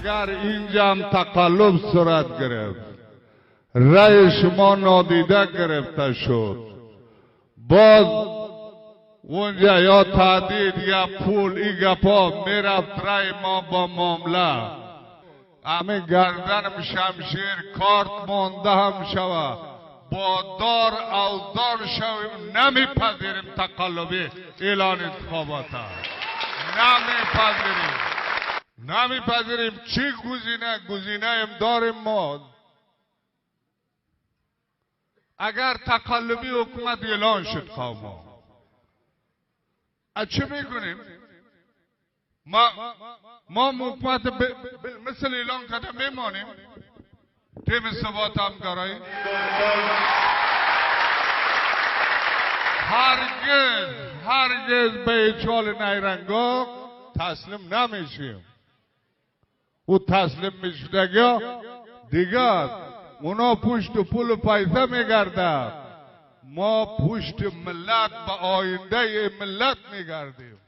اگر اینجا هم تقلب صورت گرفت، رای شما نادیده گرفته شد، باز اونجا یا تهدید یا پول این گپا میرفت رای ما با معامله، همه گردنم شمشیر کارت مانده هم شوه، با دار اوزار شویم. نمیپذیریم تقلبی اعلان انتخابات، نمیپذیریم. چی گزینه هم داریم ما؟ اگر تقلبی حکومت اعلان شد قوما چه میکنیم؟ ما حکومت مثل اعلان کرده میمانیم؟ تیم ثبات همکاری هرگز به چال نیرنگا تسلیم نمیشیم. او تسلیم میشدگی دیگر اونا پشت پول پیسه میگرده، ما پشت ملت به آینده ملت میگردیم.